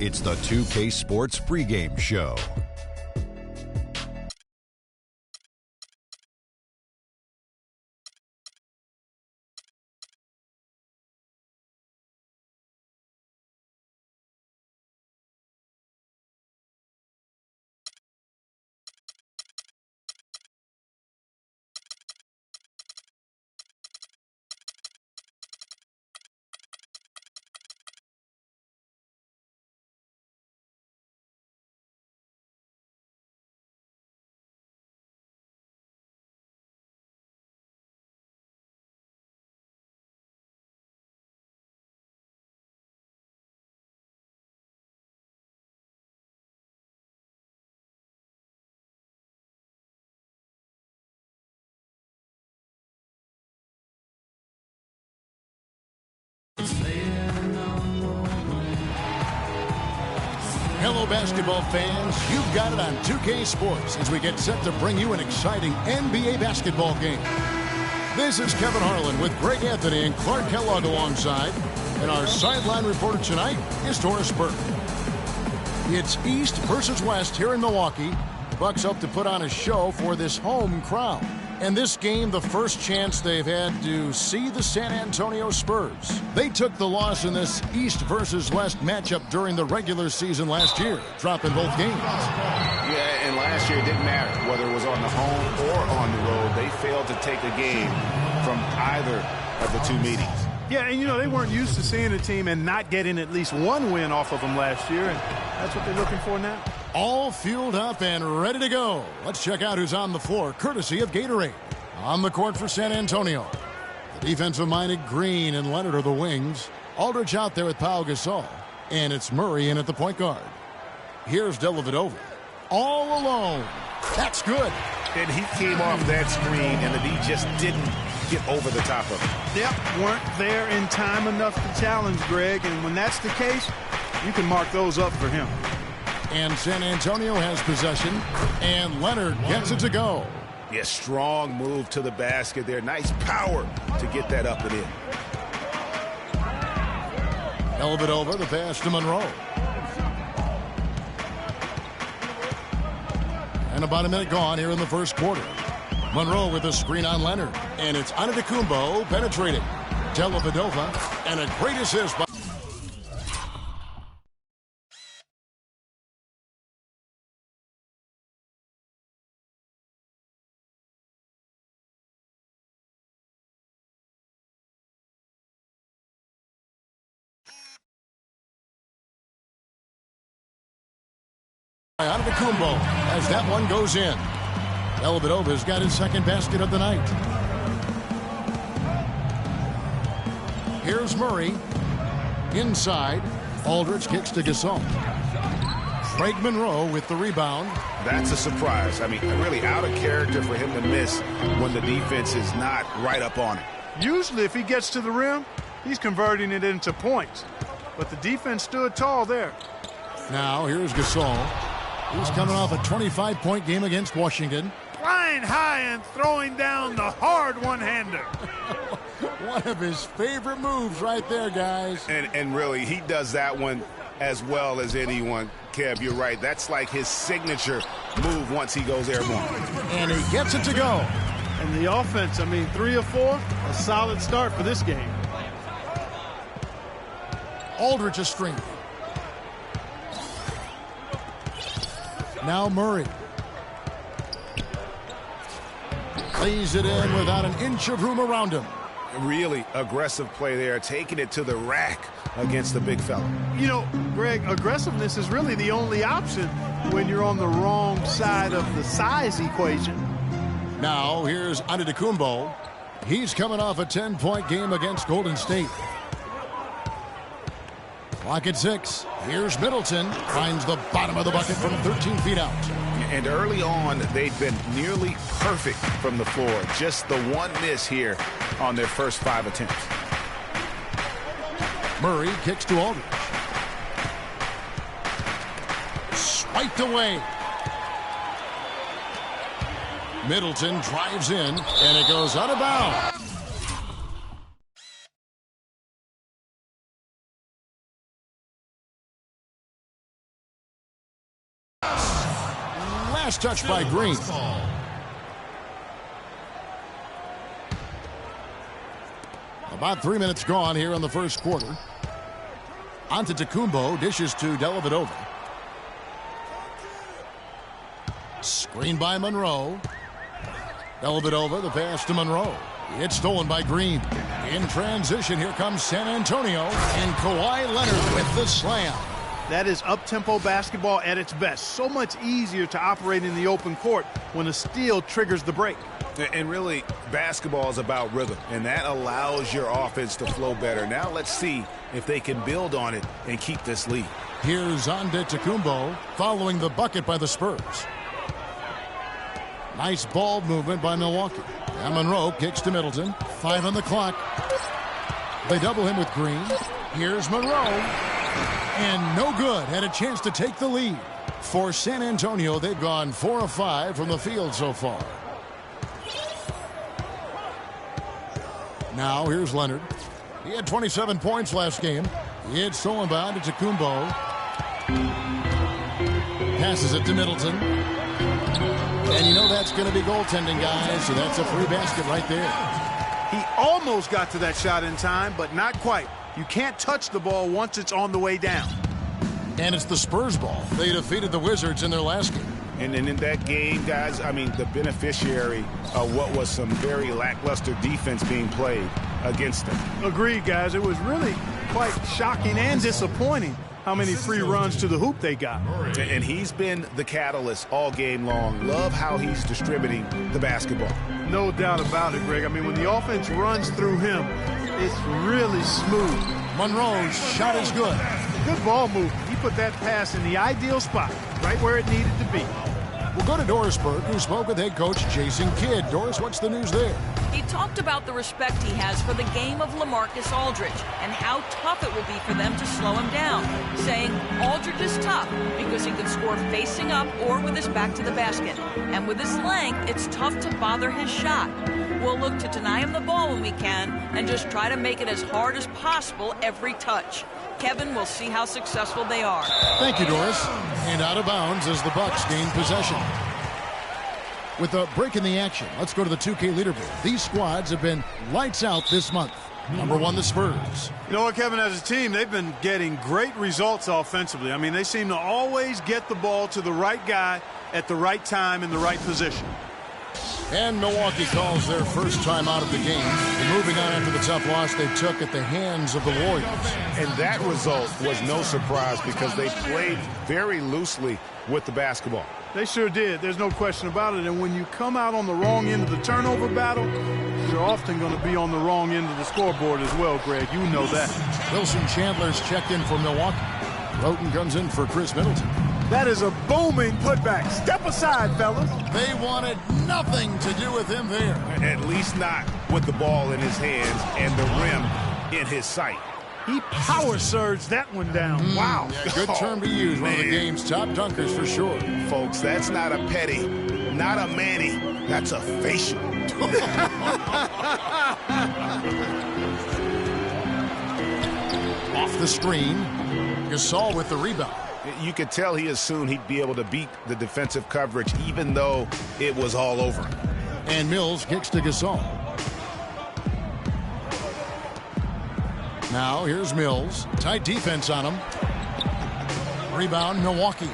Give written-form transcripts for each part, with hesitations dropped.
It's the 2K Sports pregame show. Hello, basketball fans. You've got it on 2K Sports as we get set to bring you an exciting NBA basketball game. This is Kevin Harlan with Greg Anthony and Clark Kellogg alongside. And our sideline reporter tonight is Doris Burke. It's East versus West here in Milwaukee. The Bucks hope to put on a show for this home crowd. And this game, the first chance they've had to see the San Antonio Spurs. They took the loss in this East versus West matchup during the regular season last year, dropping both games. Yeah, and last year it didn't matter whether it was on the home or on the road. They failed to take a game from either of the two meetings. Yeah, and they weren't used to seeing a team and not getting at least one win off of them last year, and that's what they're looking for now. All fueled up and ready to go. Let's check out who's on the floor, courtesy of Gatorade. On the court for San Antonio, the defensive-minded Green and Leonard are the wings. Aldridge out there with Pau Gasol, and it's Murray in at the point guard. Here's Dellavedova, all alone. That's good. And he came off that screen, and the D just didn't get over the top of it. Yep, weren't there in time enough to challenge Greg, and when that's the case, you can mark those up for him. And San Antonio has possession, and Leonard gets it to go. Yeah, strong move to the basket there. Nice power to get that up and in. Dellavedova, the pass to Monroe. And about a minute gone here in the first quarter. Monroe with a screen on Leonard. And it's Antetokounmpo penetrating. Dellavedova, and a great assist by Antetokounmpo as that one goes in. Dellavedova's got his second basket of the night. Here's Murray. Inside. Aldridge kicks to Gasol. Craig Monroe with the rebound. That's a surprise. I mean, really out of character for him to miss when the defense is not right up on it. Usually if he gets to the rim, he's converting it into points. But the defense stood tall there. Now here's Gasol. He's coming off a 25-point game against Washington. Flying high and throwing down the hard one-hander. One of his favorite moves right there, guys. And really, he does that one as well as anyone. Kev, you're right. That's like his signature move once he goes airborne. And he gets it to go. And the offense, 3 of 4, a solid start for this game. Aldridge a string. Now Murray. Lays it in without an inch of room around him. Really aggressive play there, taking it to the rack against the big fella. Greg, aggressiveness is really the only option when you're on the wrong side of the size equation. Now here's Antetokounmpo. He's coming off a 10-point game against Golden State. Clock at 6. Here's Middleton. Finds the bottom of the bucket from 13 feet out. And early on, they'd been nearly perfect from the floor. Just the one miss here on their first 5 attempts. Murray kicks to Aldridge. Swiped away. Middleton drives in, and it goes out of bounds. Last touch by Green. About 3 minutes gone here in the first quarter. Antetokounmpo dishes to Dellavedova. Screen by Monroe. Dellavedova, the pass to Monroe. It's stolen by Green. In transition, here comes San Antonio. And Kawhi Leonard with the slam. That is up-tempo basketball at its best. So much easier to operate in the open court when a steal triggers the break. And really, basketball is about rhythm, and that allows your offense to flow better. Now let's see if they can build on it and keep this lead. Here's Antetokounmpo following the bucket by the Spurs. Nice ball movement by Milwaukee. And Monroe kicks to Middleton. 5 on the clock. They double him with Green. Here's Monroe. And no good. Had a chance to take the lead. For San Antonio, they've gone 4 of 5 from the field so far. Now here's Leonard. He had 27 points last game. It's stolen by Antetokounmpo. Passes it to Middleton. And you know that's going to be goaltending, guys, so that's a free basket right there. He almost got to that shot in time, but not quite. You can't touch the ball once it's on the way down. And it's the Spurs ball. They defeated the Wizards in their last game. And in that game, guys, I mean, the beneficiary of what was some very lackluster defense being played against them. Agreed, guys. It was really quite shocking and disappointing how many free runs to the hoop they got. And he's been the catalyst all game long. Love how he's distributing the basketball. No doubt about it, Greg. I mean, when the offense runs through him, it's really smooth. Monroe's shot is good. Good ball movement. He put that pass in the ideal spot, right where it needed to be. We'll go to Dorisburg, who spoke with head coach Jason Kidd. Doris, what's the news there? He talked about the respect he has for the game of LaMarcus Aldridge and how tough it will be for them to slow him down, saying Aldridge is tough because he can score facing up or with his back to the basket. And with his length, it's tough to bother his shot. We'll look to deny him the ball when we can and just try to make it as hard as possible every touch. Kevin, will see how successful they are. Thank you, Doris. And out of bounds as the Bucks gain possession. With a break in the action, let's go to the 2K leaderboard. These squads have been lights out this month. Number 1, the Spurs. You know what, Kevin, as a team, they've been getting great results offensively. I mean, they seem to always get the ball to the right guy at the right time in the right position. And Milwaukee calls their first time out of the game. And moving on after the tough loss they took at the hands of the Warriors. And that result was no surprise because they played very loosely with the basketball. They sure did. There's no question about it. And when you come out on the wrong end of the turnover battle, you're often going to be on the wrong end of the scoreboard as well, Greg. You know that. Wilson Chandler's checked in for Milwaukee. Roten comes in for Chris Middleton. That is a booming putback. Step aside, fellas. They wanted nothing to do with him there. At least not with the ball in his hands and the rim in his sight. He power surged that one down. Wow. Yeah, good term to use. One of the game's top dunkers for sure. Folks, that's not a petty, not a Manny. That's a facial. Off the screen. Gasol with the rebound. You could tell he assumed he'd be able to beat the defensive coverage even though it was all over. And Mills kicks to Gasol. Now here's Mills. Tight defense on him. Rebound, Milwaukee.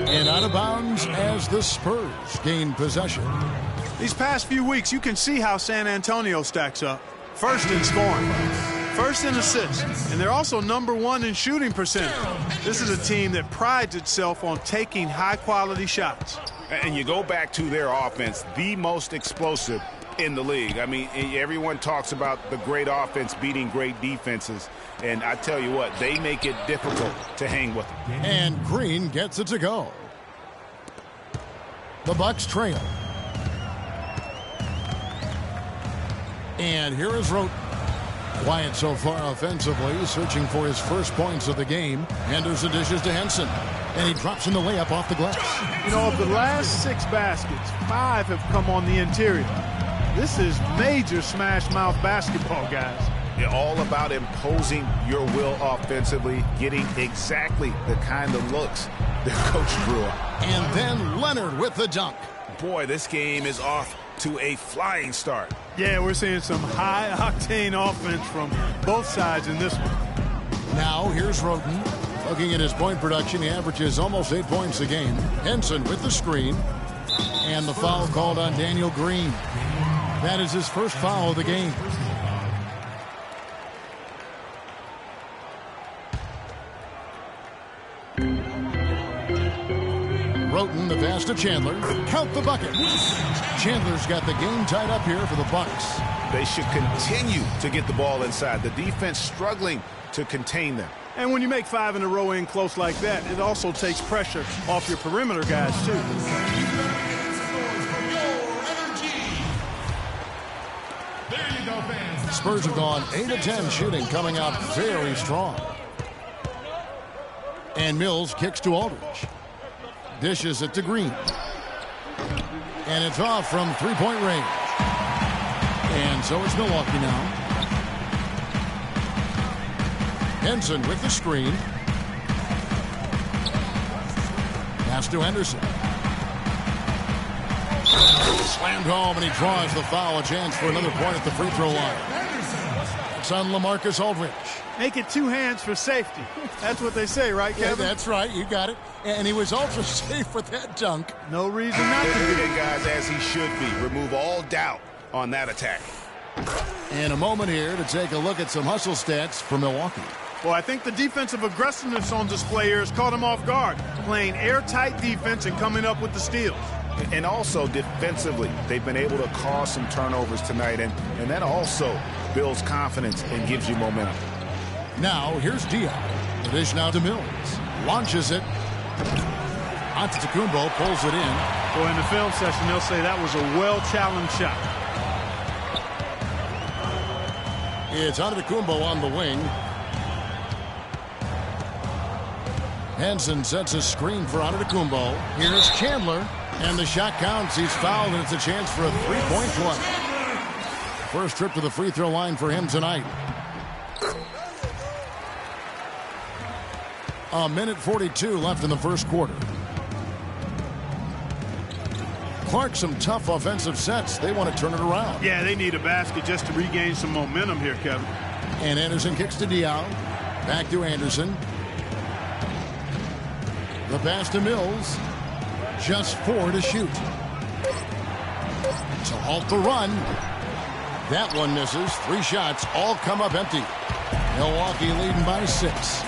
And out of bounds as the Spurs gain possession. These past few weeks, you can see how San Antonio stacks up. First in scoring, first in assists, and they're also number 1 in shooting percentage. This is a team that prides itself on taking high-quality shots. And you go back to their offense, the most explosive in the league. I mean, everyone talks about the great offense beating great defenses, and I tell you what, they make it difficult to hang with them. And Green gets it to go. The Bucks trail. And here is Roten. Quiet so far offensively, searching for his first points of the game. Anderson dishes to Henson. And he drops in the layup off the glass. You know, of the last 6 baskets, 5 have come on the interior. This is major smash mouth basketball, guys. All about imposing your will offensively, getting exactly the kind of looks their coach drew up. And then Leonard with the dunk. Boy, this game is off to a flying start. Yeah, we're seeing some high-octane offense from both sides in this one. Now here's Roten. Looking at his point production, he averages almost 8 points a game. Henson with the screen. And the foul called on Daniel Green. That is his first foul of the game. Roten, the pass to Chandler. Count the bucket. Chandler's got the game tied up here for the Bucks. They should continue to get the ball inside. The defense struggling to contain them. And when you make 5 in a row in close like that, it also takes pressure off your perimeter guys, too. Spurs have gone 8 of 10 shooting, coming out very strong. And Mills kicks to Aldridge. Dishes it to Green. And it's off from three-point range. And so it's Milwaukee now. Henson with the screen. Pass to Henderson. Slammed home, and he draws the foul. A chance for another point at the free throw line. It's on LaMarcus Aldridge. Make it 2 hands for safety. That's what they say, right, Kevin? Yeah, that's right. You got it. And he was ultra safe with that dunk. No reason not to be. And guys, as he should be. Remove all doubt on that attack. And a moment here to take a look at some hustle stats for Milwaukee. Well, I think the defensive aggressiveness on display here has caught him off guard. Playing airtight defense and coming up with the steals. And also defensively, they've been able to cause some turnovers tonight. And that also builds confidence and gives you momentum. Now, here's Dion. The dish now to Mills. Launches it. Antetokounmpo pulls it in. Well, in the film session, they'll say that was a well-challenged shot. It's Antetokounmpo on the wing. Henson sets a screen for Antetokounmpo. Here's Chandler. And the shot counts. He's fouled, and it's a chance for a three-point play. First trip to the free throw line for him tonight. A minute 42 left in the first quarter. Clark, some tough offensive sets. They want to turn it around. Yeah, they need a basket just to regain some momentum here, Kevin. And Anderson kicks to Dion. Back to Anderson. The pass to Mills. Just 4 to shoot. To halt the run. That one misses. 3 shots all come up empty. Milwaukee leading by 6.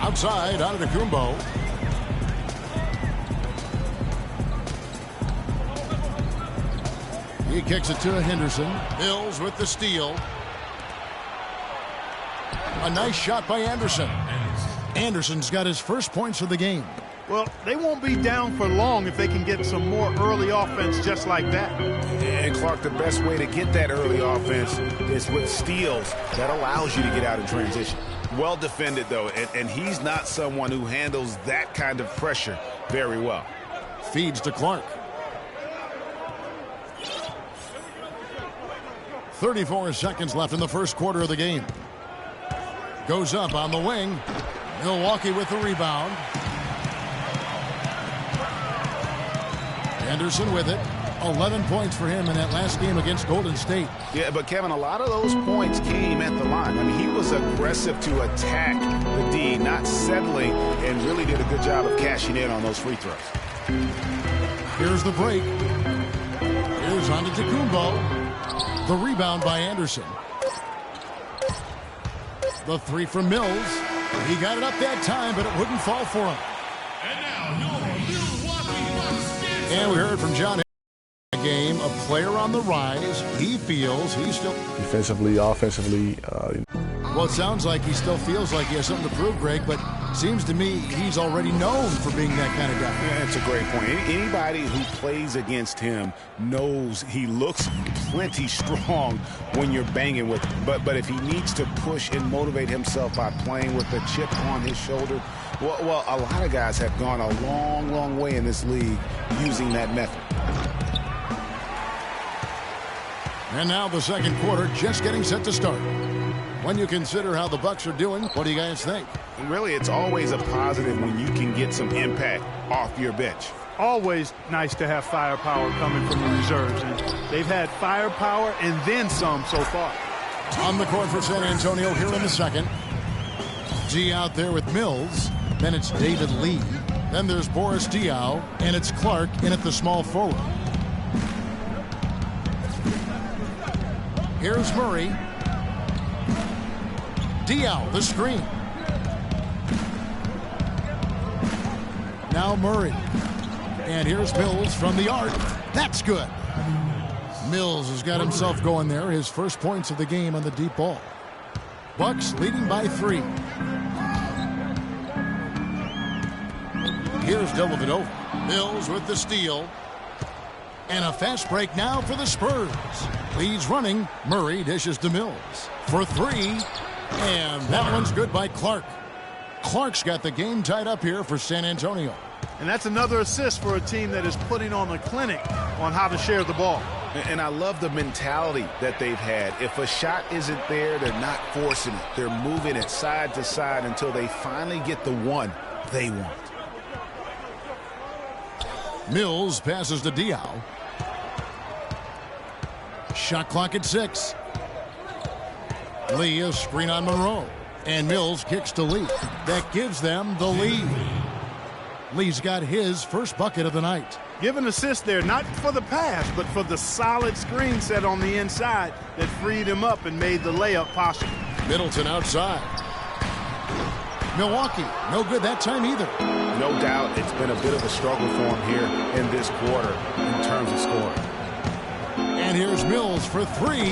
Outside, Antetokounmpo. He kicks it to Henderson. Mills with the steal. A nice shot by Anderson. Anderson's got his first points of the game. Well, they won't be down for long if they can get some more early offense just like that. And Clark, the best way to get that early offense is with steals that allows you to get out in transition. Well defended, though, and he's not someone who handles that kind of pressure very well. Feeds to Clark. 34 seconds left in the first quarter of the game. Goes up on the wing. Milwaukee with the rebound. Anderson with it. 11 points for him in that last game against Golden State. Yeah, but Kevin, a lot of those points came at the line. I mean, he was aggressive to attack the D, not settling, and really did a good job of cashing in on those free throws. Here's the break. Here's Antetokounmpo. The rebound by Anderson. The 3 from Mills. He got it up that time, but it wouldn't fall for him. And we heard from John. Game, a player on the rise. He feels he's still defensively, offensively. Well, it sounds like he still feels like he has something to prove, Greg, but seems to me he's already known for being that kind of guy. Yeah, that's a great point. Anybody who plays against him knows he looks plenty strong when you're banging with him. But if he needs to push and motivate himself by playing with a chip on his shoulder, well, a lot of guys have gone a long, long way in this league using that method. And now the second quarter just getting set to start. When you consider how the Bucks are doing, what do you guys think? Really, it's always a positive when you can get some impact off your bench. Always nice to have firepower coming from the reserves, and they've had firepower and then some so far. On the court for San Antonio here in the second. G out there with Mills. Then it's David Lee. Then there's Boris Diaw, and it's Clark in at the small forward. Here's Murray. Diaw, the screen. Now Murray. And here's Mills from the arc. That's good. Mills has got himself going there. His first points of the game on the deep ball. Bucks leading by 3. Here's Dellavedova. Mills with the steal. And a fast break now for the Spurs. Leads running. Murray dishes to Mills for 3. And that one's good by Clark. Clark's got the game tied up here for San Antonio. And that's another assist for a team that is putting on a clinic on how to share the ball. And I love the mentality that they've had. If a shot isn't there, they're not forcing it. They're moving it side to side until they finally get the one they want. Mills passes to Diaw. Shot clock at 6. Lee, a screen on Monroe. And Mills kicks to Lee. That gives them the lead. Lee's got his first bucket of the night. Give an assist there, not for the pass, but for the solid screen set on the inside that freed him up and made the layup possible. Middleton outside. Milwaukee, no good that time either. No doubt it's been a bit of a struggle for him here in this quarter in terms of scoring. And here's Mills for 3.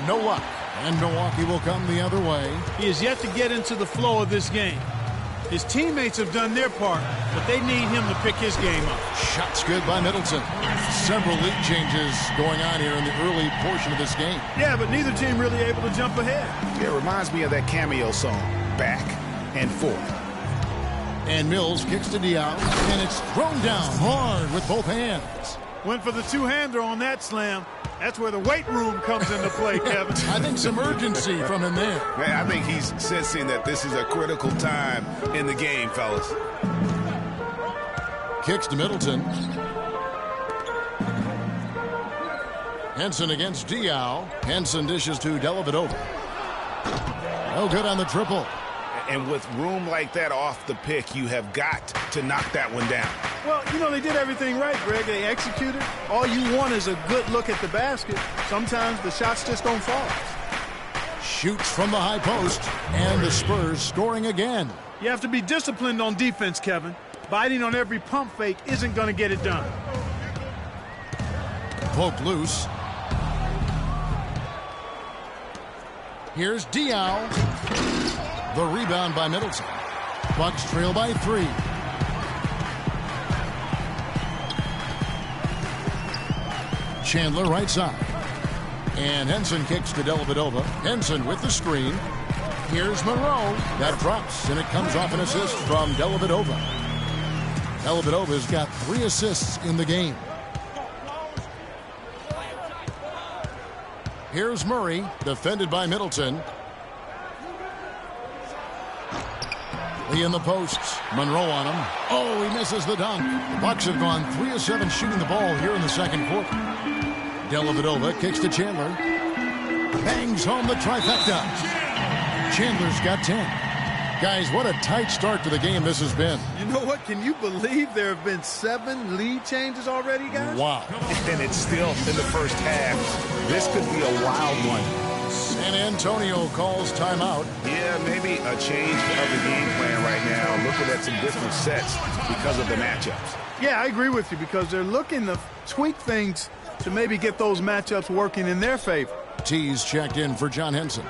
No luck. And Milwaukee will come the other way. He is yet to get into the flow of this game. His teammates have done their part, but they need him to pick his game up. Shots good by Middleton. Several lead changes going on here in the early portion of this game. Yeah, but neither team really able to jump ahead. Yeah, it reminds me of that cameo song, Back and Forth. And Mills kicks to Diaw, and it's thrown down hard with both hands. Went for the two-hander on that slam. That's where the weight room comes into play, Kevin. I think some urgency from him there. Man, I think he's sensing that this is a critical time in the game, fellas. Kicks to Middleton. Henson against Diaw. Henson dishes to Dellavedova. No good on the triple. And with room like that off the pick, you have got to knock that one down. Well, you know, they did everything right, Greg. They executed. All you want is a good look at the basket. Sometimes the shots just don't fall. Shoots from the high post, and the Spurs scoring again. You have to be disciplined on defense, Kevin. Biting on every pump fake isn't going to get it done. Poked loose. Here's Diaw. The rebound by Middleton. Bucks trail by 3. Chandler right side. And Henson kicks to Dellavedova. Henson with the screen. Here's Monroe. That drops, and it comes off an assist from Dellavedova. Dellavedova's got 3 assists in the game. Here's Murray, defended by Middleton. Lee in the posts. Monroe on him. Oh, he misses the dunk. The Bucks have gone 3 of 7 shooting the ball here in the second quarter. Dellavedova kicks to Chandler. Bangs home the trifecta. Chandler's got 10. Guys, what a tight start to the game this has been. You know what? Can you believe there have been 7 lead changes already, guys? Wow. And it's still in the first half. This could be a wild one. San Antonio calls timeout. Yeah, maybe a change of the game plan right now. Looking at some different sets because of the matchups. Yeah, I agree with you because they're looking to tweak things to maybe get those matchups working in their favor. T's checked in for John Henson.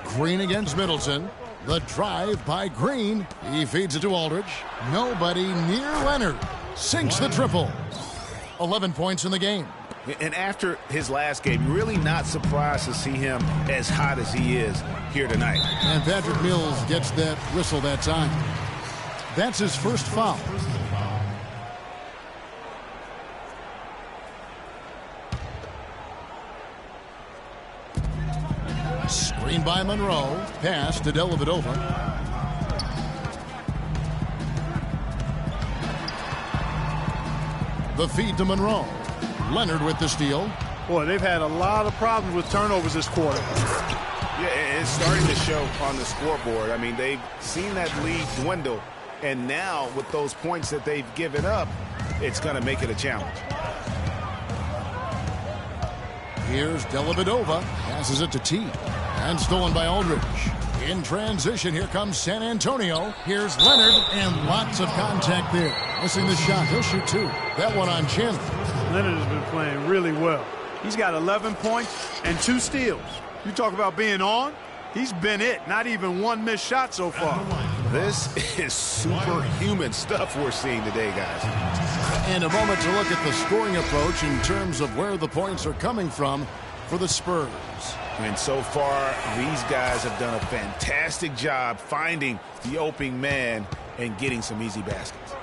Green against Middleton. The drive by Green. He feeds it to Aldridge. Nobody near Leonard. Sinks the triple. 11 points in the game. And after his last game, really not surprised to see him as hot as he is here tonight. And Patrick Mills gets that whistle that time. That's his first foul. Screen by Monroe. Pass to Dellavedova. The feed to Monroe. Leonard with the steal. Boy, they've had a lot of problems with turnovers this quarter. Yeah, it's starting to show on the scoreboard. I mean, they've seen that lead dwindle, and now with those points that they've given up, it's going to make it a challenge. Here's Dellavedova. Passes it to T. And stolen by Aldridge. In transition, here comes San Antonio. Here's Leonard, and lots of contact there. Missing the shot. He'll shoot two. That one on Chin. Leonard has been playing really well. He's got 11 points and 2 steals. You talk about being on, he's been it. Not even one missed shot so far. This is superhuman stuff we're seeing today, guys. And a moment to look at the scoring approach in terms of where the points are coming from for the Spurs. And so far, these guys have done a fantastic job finding the opening man and getting some easy baskets.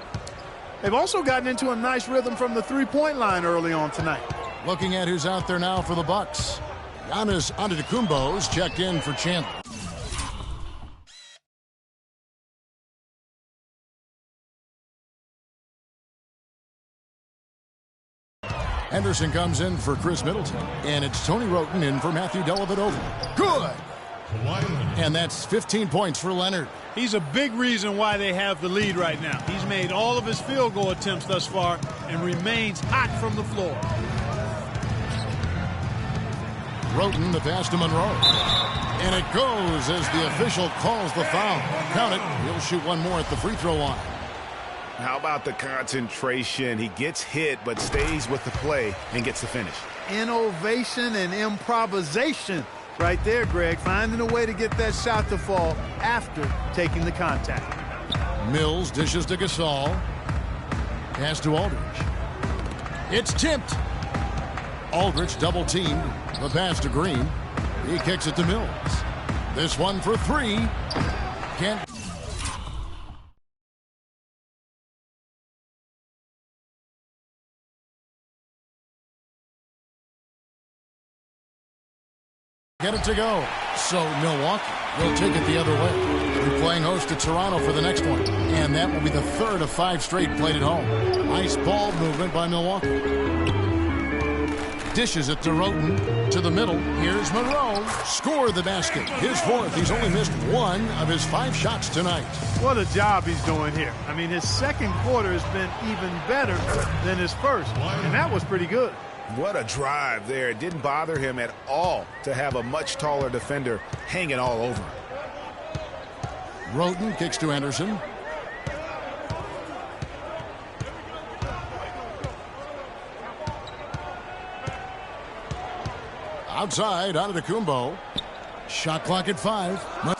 They've also gotten into a nice rhythm from the three-point line early on tonight. Looking at who's out there now for the Bucks. Giannis Antetokounmpo's checked in for Chandler. Henderson comes in for Chris Middleton. And it's Tony Wroten in for Matthew Dellavedova. Good! And that's 15 points for Leonard. He's a big reason why they have the lead right now. He's made all of his field goal attempts thus far and remains hot from the floor. Wroten the pass to Monroe. And it goes as the official calls the foul. Count it. He'll shoot one more at the free throw line. How about the concentration? He gets hit but stays with the play and gets the finish. Innovation and improvisation right there, Greg. Finding a way to get that shot to fall after taking the contact. Mills dishes to Gasol. Pass to Aldridge. It's tipped. Aldridge double teamed. The pass to Green. He kicks it to Mills. This one for three. Can't. Get it to go. So Milwaukee will take it the other way. We're playing host to Toronto for the next one. And that will be the third of 5 straight played at home. Nice ball movement by Milwaukee. Dishes it to Wroten. To the middle. Here's Monroe. Score the basket. His fourth. He's only missed 1 of his 5 shots tonight. What a job he's doing here. I mean, his second quarter has been even better than his first. And that was pretty good. What a drive there. It didn't bother him at all to have a much taller defender hanging all over him. Wroten kicks to Anderson. Outside, Antetokounmpo. Shot clock at 5.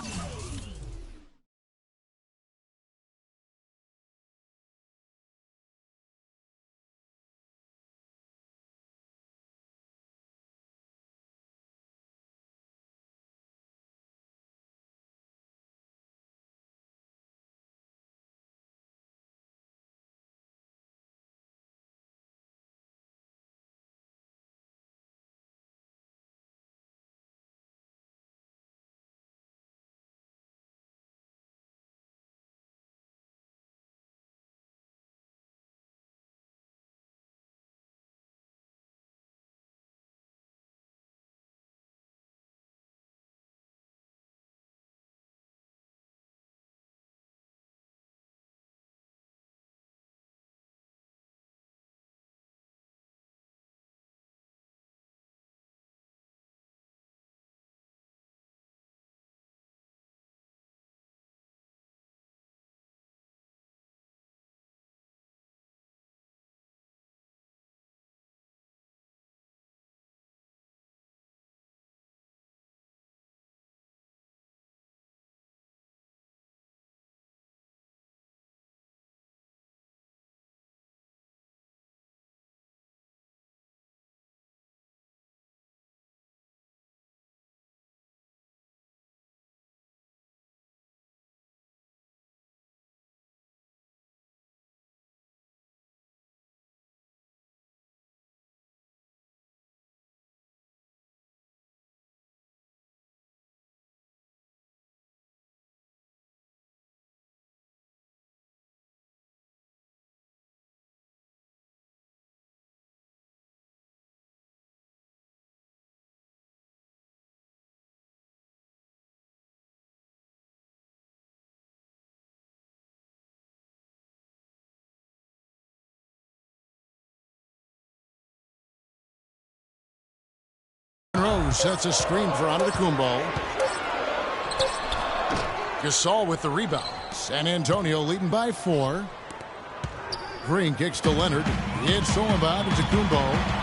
sets a screen for Antetokounmpo. Gasol with the rebound. San Antonio leading by 4. Green kicks to Leonard. It's stolen by Antetokounmpo.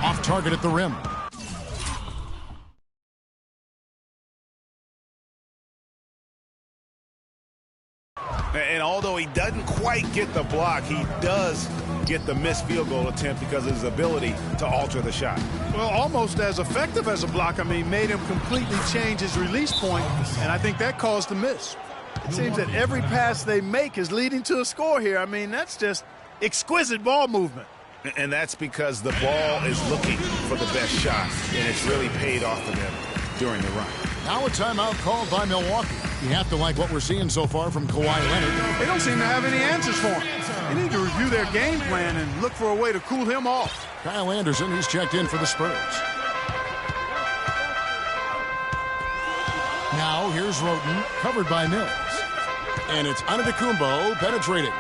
Off target at the rim. And although he doesn't quite get the block, he does get the missed field goal attempt because of his ability to alter the shot. Well, almost as effective as a block. I mean, made him completely change his release point, and I think that caused the miss. It seems that every pass they make is leading to a score here. I mean, that's just exquisite ball movement. And that's because the ball is looking for the best shot, and it's really paid off for them during the run. Now a timeout called by Milwaukee. You have to like what we're seeing so far from Kawhi Leonard. They don't seem to have any answers for him. They need to review their game plan and look for a way to cool him off. Kyle Anderson, he's checked in for the Spurs. Now here's Roten, covered by Mills. And it's Antetokounmpo penetrating.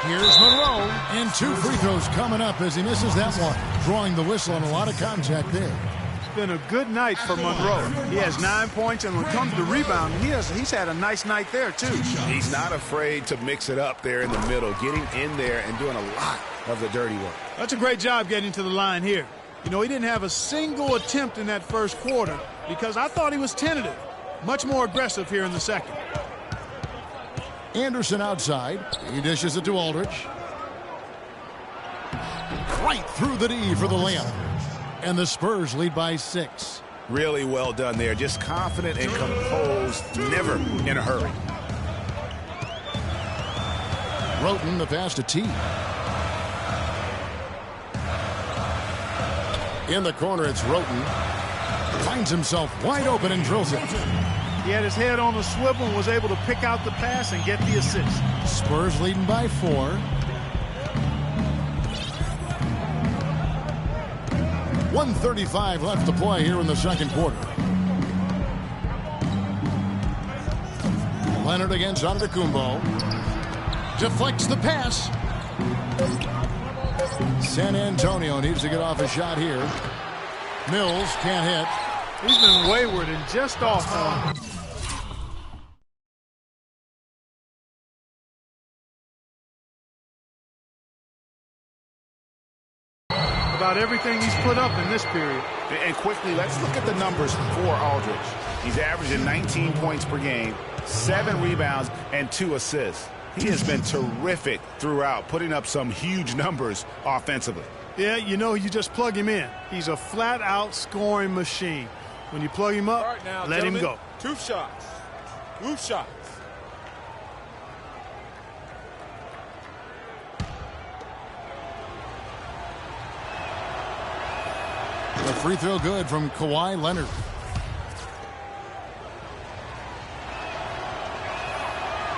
Here's Monroe. And 2 free throws coming up as he misses that one. Drawing the whistle and a lot of contact there. Been a good night for Monroe. He has 9 points, and when it comes to rebounding, he's had a nice night there too. He's not afraid to mix it up there in the middle, getting in there and doing a lot of the dirty work. That's a great job getting to the line here. You know, he didn't have a single attempt in that first quarter because I thought he was tentative. Much more aggressive here in the second. Anderson outside. He dishes it to Aldridge. Right through the D for the layup. And the Spurs lead by 6. Really well done there. Just confident and composed, never in a hurry. Roten, the pass to T. In the corner, it's Roten. Finds himself wide open and drills it. He had his head on a swivel and was able to pick out the pass and get the assist. Spurs leading by 4. 1:35 left to play here in the second quarter. Leonard against Antetokounmpo. Deflects the pass. San Antonio needs to get off a shot here. Mills can't hit. He's been wayward and just off on. About everything he's put up in this period. And quickly, let's look at the numbers for Aldridge. He's averaging 19 points per game, 7 rebounds, and 2 assists. He has been terrific throughout, putting up some huge numbers offensively. Yeah, you know, you just plug him in. He's a flat-out scoring machine. When you plug him up, now, let him go. 2 shots. 2 shots. The free throw good from Kawhi Leonard.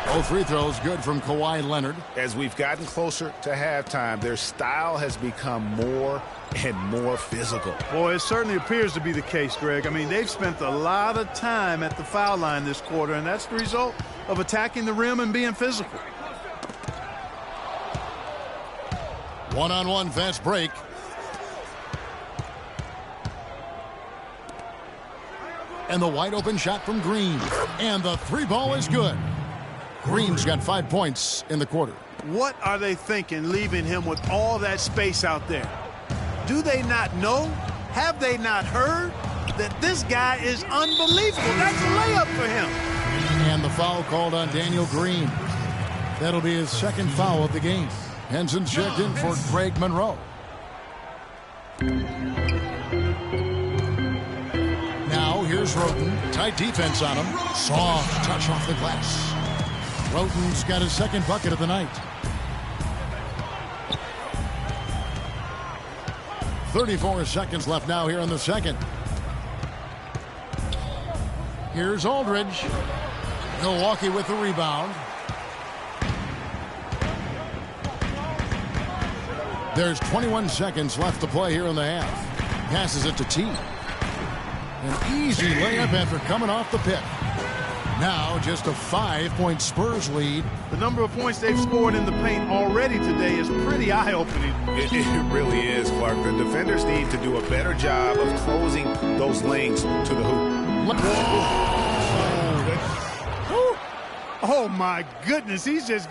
Both free throws good from Kawhi Leonard. As we've gotten closer to halftime, their style has become more and more physical. Boy, it certainly appears to be the case, Greg. I mean, they've spent a lot of time at the foul line this quarter, and that's the result of attacking the rim and being physical. One-on-one fast break. And the wide open shot from Green. And the 3 ball is good. Green's got 5 points in the quarter. What are they thinking leaving him with all that space out there? Do they not know? Have they not heard that this guy is unbelievable? That's a layup for him. And the foul called on Daniel Green. That'll be his 2nd foul of the game. Henson checked in for Greg Monroe. Now here's Roten. Tight defense on him. Soft touch off the glass. Roten's got his 2nd bucket of the night. 34 seconds left now here in the second. Here's Aldridge. Milwaukee with the rebound. There's 21 seconds left to play here in the half. Passes it to T. An easy layup after coming off the pick. Now just a 5-point Spurs lead. The number of points they've scored in the paint already today is pretty eye-opening. It really is, Clark. The defenders need to do a better job of closing those lanes to the hoop. Oh, my goodness. He's just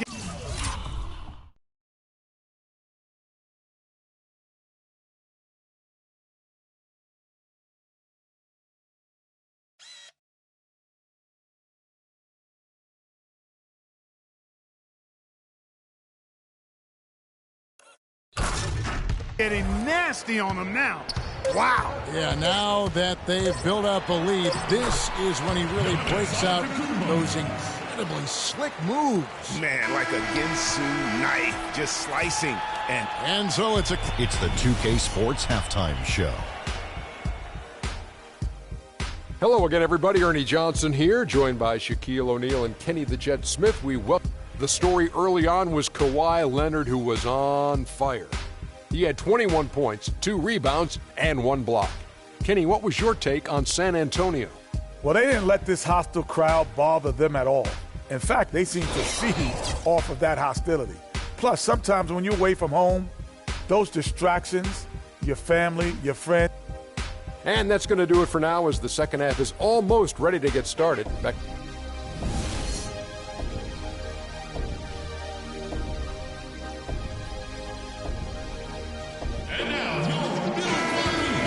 getting nasty on him now. Wow. Yeah, now that they've built up a lead, this is when he really breaks out those incredibly slick moves. Man, like a Ginsu knife, just slicing. And so it's the 2K Sports Halftime Show. Hello again, everybody. Ernie Johnson here, joined by Shaquille O'Neal and Kenny the Jet Smith. The story early on was Kawhi Leonard, who was on fire. He had 21 points, 2 rebounds, and 1 block. Kenny, what was your take on San Antonio? Well, they didn't let this hostile crowd bother them at all. In fact, they seem to feed off of that hostility. Plus, sometimes when you're away from home, those distractions, your family, your friends. And that's going to do it for now, as the second half is almost ready to get started. Back.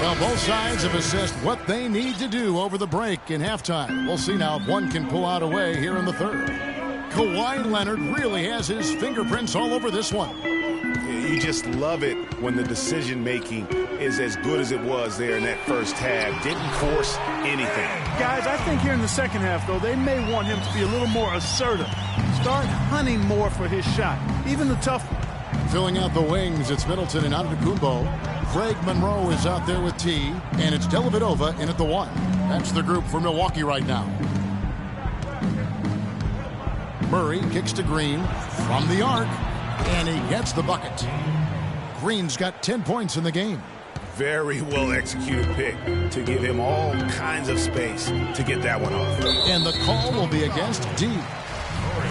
Well, both sides have assessed what they need to do over the break in halftime. We'll see now if one can pull out a way here in the third. Kawhi Leonard really has his fingerprints all over this one. You just love it when the decision-making is as good as it was there in that first half. Didn't force anything. Guys, I think here in the second half, though, they may want him to be a little more assertive. Start hunting more for his shot, even the tough one. Filling out the wings, it's Middleton and Antetokounmpo. Craig Monroe is out there with T, and it's Dellavedova in at the 1. That's the group for Milwaukee right now. Murray kicks to Green from the arc, and he gets the bucket. Green's got 10 points in the game. Very well executed pick to give him all kinds of space to get that one off. And the call will be against D.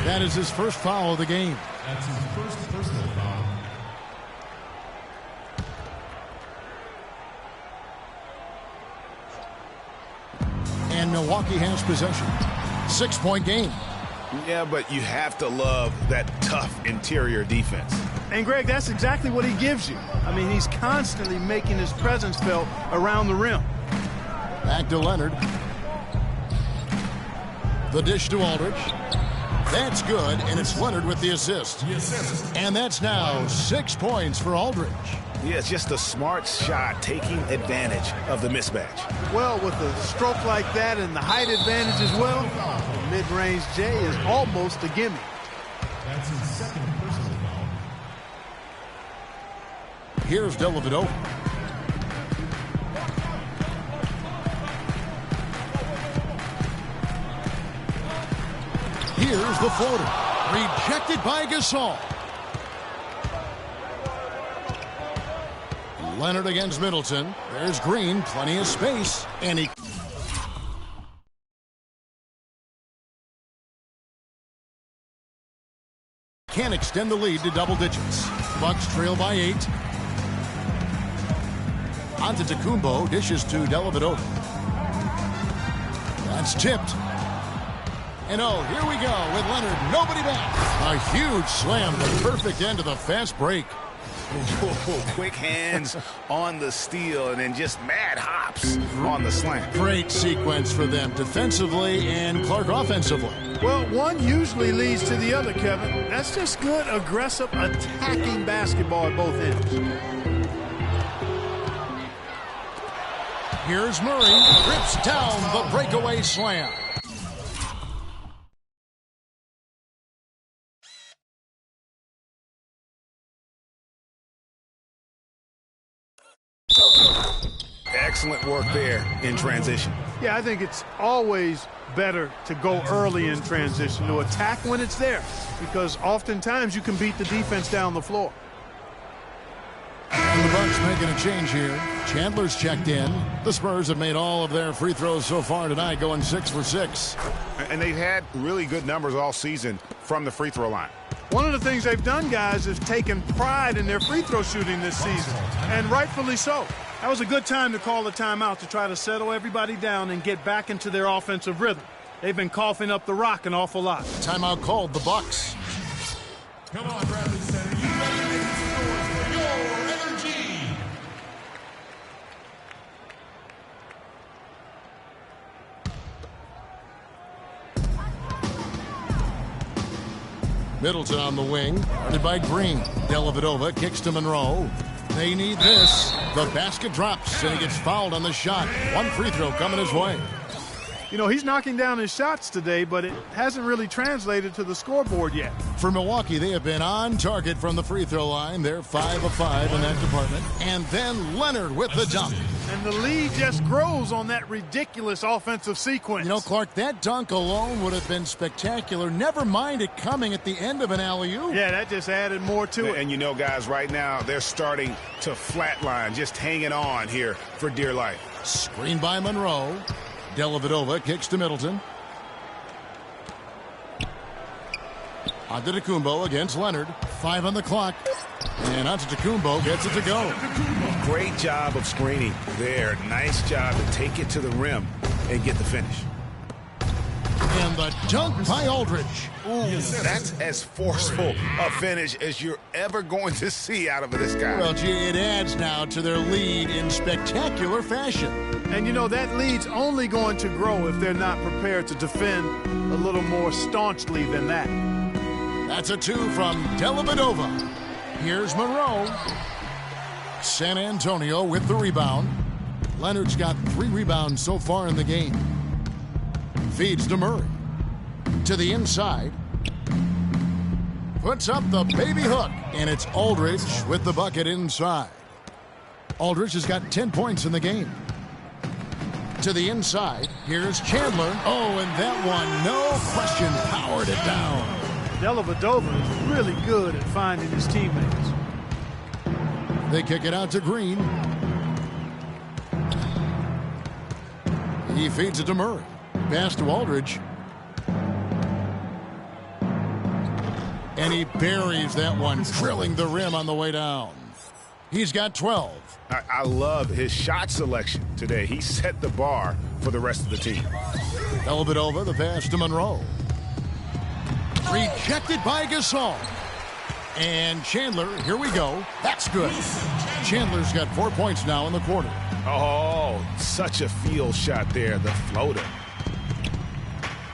That is his first foul of the game. That's his first personal foul. And Milwaukee has possession. 6-point game. Yeah, but you have to love that tough interior defense. And, Greg, that's exactly what he gives you. I mean, he's constantly making his presence felt around the rim. Back to Leonard. The dish to Aldridge. That's good, and it's Leonard with the assist. And that's now 6 points for Aldridge. Yeah, it's just a smart shot, taking advantage of the mismatch. Well, with a stroke like that and the height advantage as well, the mid-range J is almost a gimme. That's his second personal foul. Here's Dellavedova. Here's the floater. Rejected by Gasol. Leonard against Middleton. There's Green, plenty of space, and he can't extend the lead to double digits. Bucks trail by 8. Antetokounmpo dishes to Dellavedova. That's tipped. And oh, here we go with Leonard. Nobody back. A huge slam, the perfect end of the fast break. Quick hands on the steal and then just mad hops on the slam. Great sequence for them defensively and Clark offensively. Well, one usually leads to the other, Kevin. That's just good, aggressive, attacking basketball at both ends. Here's Murray. Rips down the breakaway slam. Excellent work there in transition. Yeah, I think it's always better to go early in transition, to attack when it's there, because oftentimes you can beat the defense down the floor. And the Bucks Spurs making a change here. Chandler's checked in. The Spurs have made all of their free throws so far tonight, going 6 for 6. And they've had really good numbers all season from the free throw line. One of the things they've done, guys, is taken pride in their free throw shooting this season, and rightfully so. That was a good time to call a timeout to try to settle everybody down and get back into their offensive rhythm. They've been coughing up the rock an awful lot. Timeout called, the Bucks. Come on, Bradley Center. You better make some noise for your energy. Middleton on the wing, guarded by Green. Dellavedova kicks to Monroe. They need this. The basket drops, and he gets fouled on the shot. One free throw coming his way. You know, he's knocking down his shots today, but it hasn't really translated to the scoreboard yet. For Milwaukee, they have been on target from the free throw line. They're 5 of 5 in that department. And then Leonard with the dunk. And the lead just grows on that ridiculous offensive sequence. You know, Clark, that dunk alone would have been spectacular. Never mind it coming at the end of an alley-oop. Yeah, that just added more to it. And you know, guys, right now they're starting to flatline, just hanging on here for dear life. Screen by Monroe. Dellavedova kicks to Middleton. Antetokounmpo against Leonard. 5 on the clock. And Antetokounmpo gets it to go. Great job of screening there. Nice job to take it to the rim and get the finish. And the dunk by Aldridge. Ooh, that's as forceful a finish as you're ever going to see out of this guy. Well, gee, it adds now to their lead in spectacular fashion. And, you know, that lead's only going to grow if they're not prepared to defend a little more staunchly than that. That's a 2 from Dellavedova. Here's Monroe. San Antonio with the rebound. Leonard's got 3 rebounds so far in the game. Feeds to Murray. To the inside. Puts up the baby hook. And it's Aldridge with the bucket inside. Aldridge has got 10 points in the game. To the inside. Here's Chandler. Oh, and that one, no question, powered it down. Dellavedova is really good at finding his teammates. They kick it out to Green. He feeds it to Murray. Pass to Aldridge. And he buries that one, drilling the rim on the way down. He's got 12. I love his shot selection today. He set the bar for the rest of the team. Dellavedova, the pass to Monroe. Rejected by Gasol. And Chandler, here we go. That's good. Chandler's got 4 points now in the quarter. Oh, such a field shot there, the floater.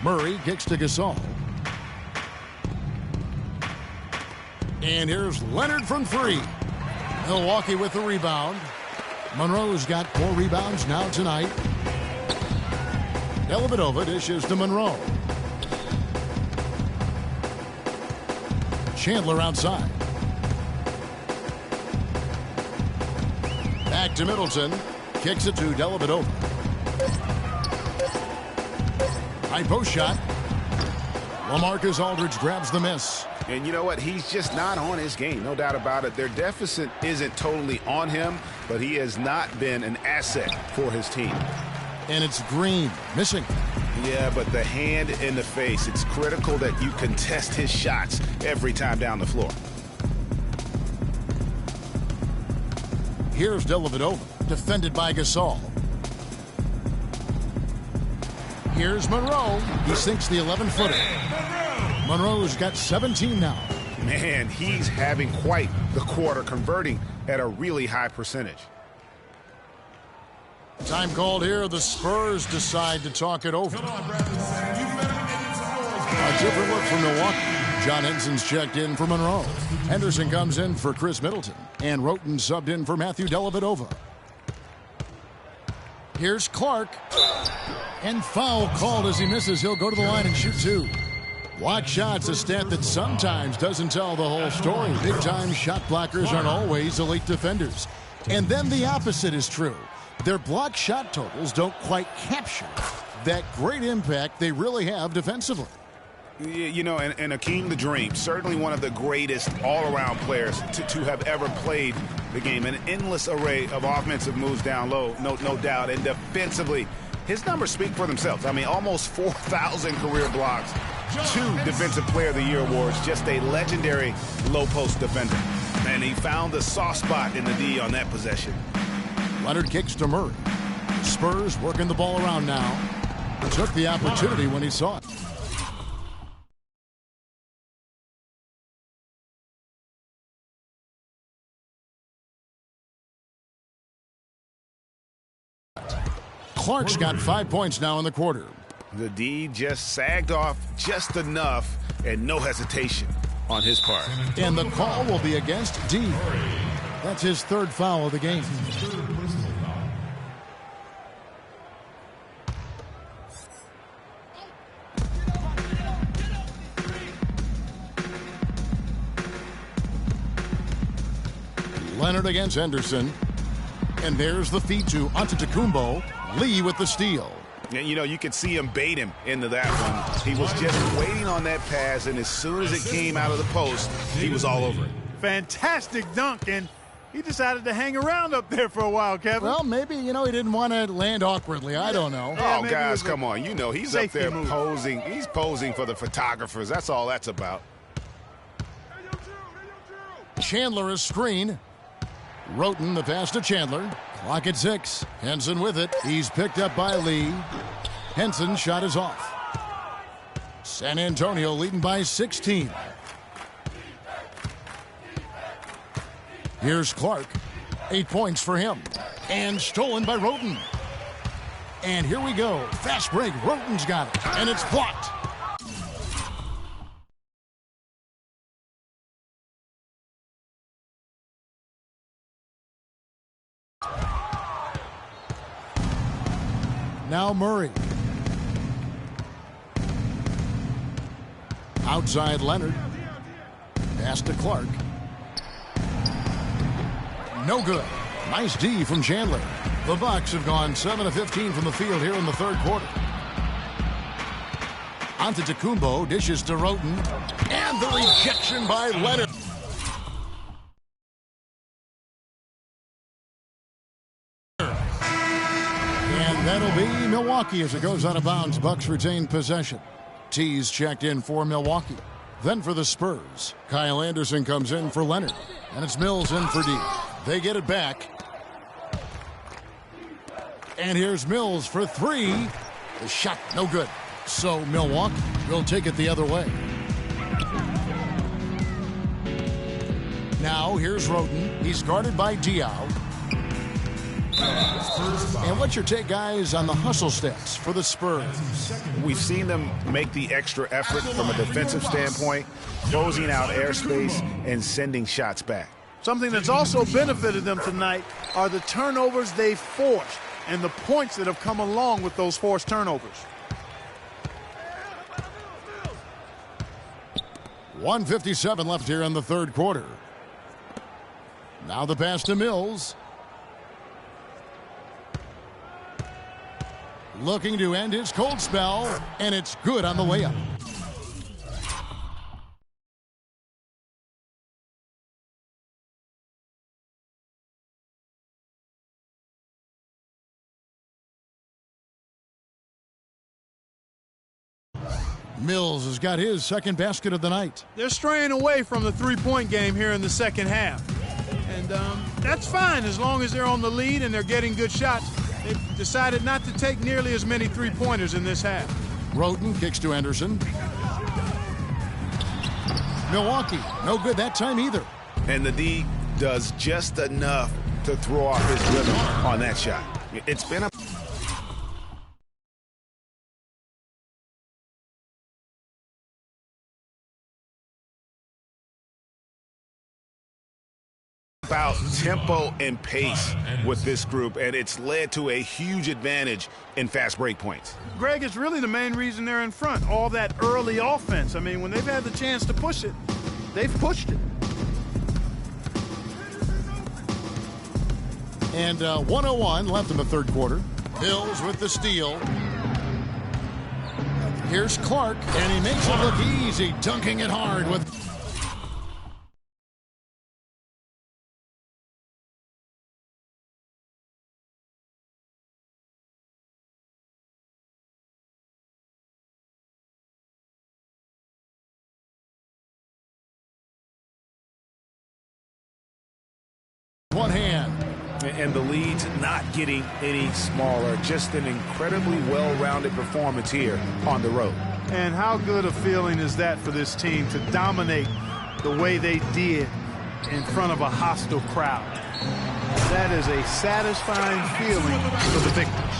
Murray kicks to Gasol. And here's Leonard from 3. Milwaukee with the rebound. Monroe's got 4 rebounds now tonight. Dellavedova dishes to Monroe. Chandler outside. Back to Middleton. Kicks it to Dellavedova. High post shot. LaMarcus Aldridge grabs the miss. And you know what? He's just not on his game, no doubt about it. Their deficit isn't totally on him, but he has not been an asset for his team. And it's Green missing. Yeah, but the hand in the face, it's critical that you contest his shots every time down the floor. Here's Dellavedova, defended by Gasol. Here's Monroe. He sinks the 11-footer. Monroe's got 17 now. Man, he's having quite the quarter, converting at a really high percentage. Time called here. The Spurs decide to talk it over. Come on, Bradley Center. You better make some noise. A different look from Milwaukee. John Henson's checked in for Monroe. Henderson comes in for Chris Middleton. And Roten subbed in for Matthew Dellavedova. Here's Clark. And foul called as he misses. He'll go to the line and shoot 2. Block shots, a stat that sometimes doesn't tell the whole story. Big-time shot blockers aren't always elite defenders. And then the opposite is true. Their block shot totals don't quite capture that great impact they really have defensively. You know, and Akeem the Dream, certainly one of the greatest all-around players to have ever played the game. An endless array of offensive moves down low, no doubt. And defensively, his numbers speak for themselves. I mean, almost 4,000 career blocks, 2 Defensive Player of the Year awards, just a legendary low-post defender. And he found the soft spot in the D on that possession. Leonard kicks to Murray. Spurs working the ball around now. Took the opportunity when he saw it. Clark's got 5 points now in the quarter. The D just sagged off just enough and no hesitation on his part. And the call will be against D. That's his 3rd foul of the game. Leonard against Henderson. And there's the feed to Antetokounmpo. Lee with the steal. And, you know, you could see him bait him into that one. He was just waiting on that pass, and as soon as it came out of the post, he was all over it. Fantastic dunk, and he decided to hang around up there for a while, Kevin. Well, maybe, you know, he didn't want to land awkwardly. I don't know. Oh, guys, come on. You know, he's up there move. posing. He's posing for the photographers. That's all that's about. Chandler is screen. Roten the pass to Chandler. Clock at 6. Henson with it. He's picked up by Lee. Henson's shot is off. San Antonio leading by 16. Here's Clark. 8 points for him. And stolen by Roten. And here we go. Fast break. Roten's got it. And it's blocked. Now Murray. Outside Leonard. Pass to Clark. No good. Nice D from Chandler. The Bucks have gone 7 of 15 from the field here in the 3rd quarter. Antetokounmpo dishes to Roten. And the rejection by Leonard. That'll be Milwaukee as it goes out of bounds. Bucks retain possession. T's checked in for Milwaukee. Then for the Spurs, Kyle Anderson comes in for Leonard. And it's Mills in for D. They get it back. And here's Mills for 3. The shot, no good. So Milwaukee will take it the other way. Now here's Roten. He's guarded by Diaw. And what's your take, guys, on the hustle steps for the Spurs? We've seen them make the extra effort from a defensive standpoint, closing out airspace and sending shots back. Something that's also benefited them tonight are the turnovers they've forced and the points that have come along with those forced turnovers. 1:57 left here in the 3rd quarter. Now the pass to Mills. Looking to end his cold spell, and it's good on the layup. Mills has got his 2nd basket of the night. They're straying away from the three-point game here in the 2nd half. And that's fine as long as they're on the lead and they're getting good shots. They've decided not to take nearly as many three-pointers in this half. Roten kicks to Anderson. Milwaukee, no good that time either. And the D does just enough to throw off his rhythm on that shot. It's been a about tempo and pace with this group, and it's led to a huge advantage in fast break points. Greg, it's really the main reason they're in front. All that early offense. I mean, when they've had the chance to push it, they've pushed it. And 1:01 left in the 3rd quarter. Mills with the steal. Here's Clark, and he makes it look easy, dunking it hard with... one hand. And the lead's not getting any smaller. Just an incredibly well-rounded performance here on the road. And how good a feeling is that for this team to dominate the way they did in front of a hostile crowd? That is a satisfying feeling for the victors.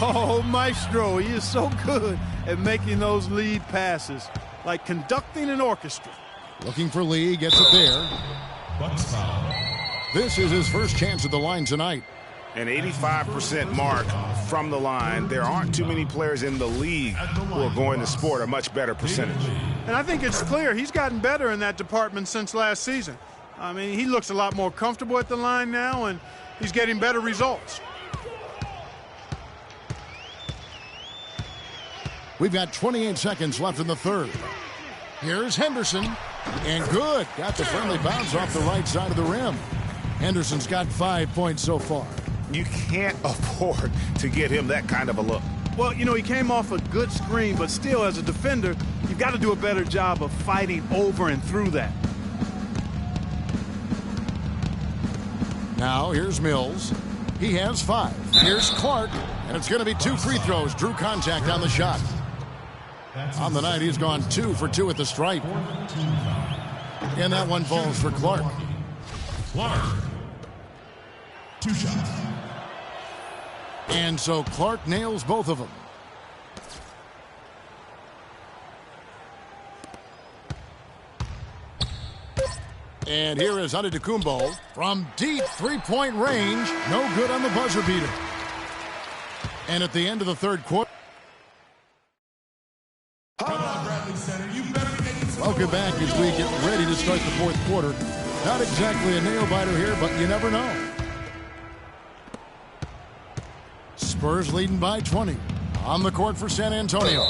Oh, Maestro, he is so good at making those lead passes, like conducting an orchestra. Looking for Lee, gets it there. Bucks foul. This is his first chance at the line tonight. An 85% mark from the line. There aren't too many players in the league who are going to sport a much better percentage. And I think it's clear he's gotten better in that department since last season. I mean, he looks a lot more comfortable at the line now, and he's getting better results. We've got 28 seconds left in the third. Here's Henderson, and good. Got the friendly bounce off the right side of the rim. Henderson's got 5 points so far. You can't afford to get him that kind of a look. Well, you know, he came off a good screen, but still, as a defender, you've got to do a better job of fighting over and through that. Now, here's Mills. He has 5. Here's Clark, and it's going to be 2 free throws. Drew contact on the shot. On the night, he's gone 2 for 2 at the stripe. And that one falls for Clark. Clark. 2 shots. And so Clark nails both of them. And here is Antetokounmpo from deep three-point range. No good on the buzzer beater. And at the end of the third quarter. Welcome back as we get ready to start the fourth quarter. Not exactly a nail-biter here, but you never know. Spurs leading by 20. On the court for San Antonio.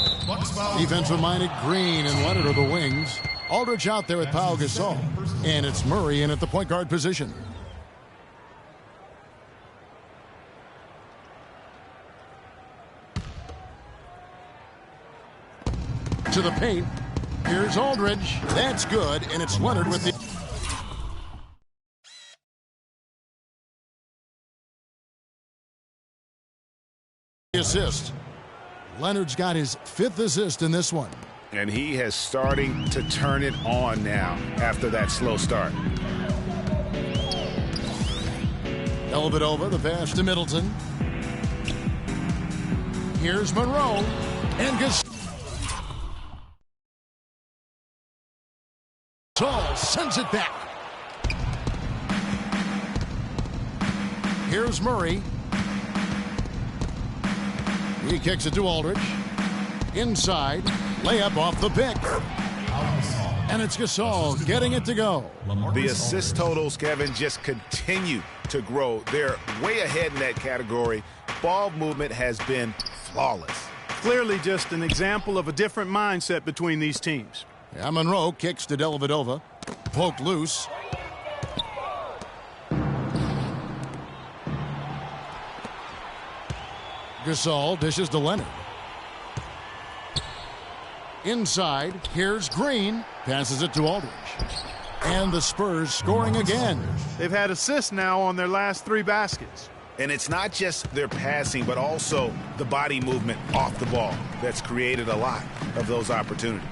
Defensive-minded Green and Leonard are the wings. Aldridge out there with Pau Gasol. And it's Murray in at the point guard position. To the paint. Here's Aldridge. That's good, and it's Leonard with the assist. Leonard's got his 5th assist in this one. And he has starting to turn it on now after that slow start. Dellavedova, the pass to Middleton. Here's Monroe. And Gasol sends it back. Here's Murray. He kicks it to Aldridge. Inside. Layup off the pick. And it's Gasol getting it to go. The assist totals, Kevin, just continue to grow. They're way ahead in that category. Ball movement has been flawless. Clearly just an example of a different mindset between these teams. Yeah, Monroe kicks to Dellavedova. Poked loose. Gasol dishes to Leonard. Inside, here's Green. Passes it to Aldridge. And the Spurs scoring again. They've had assists now on their last 3 baskets. And it's not just their passing, but also the body movement off the ball that's created a lot of those opportunities.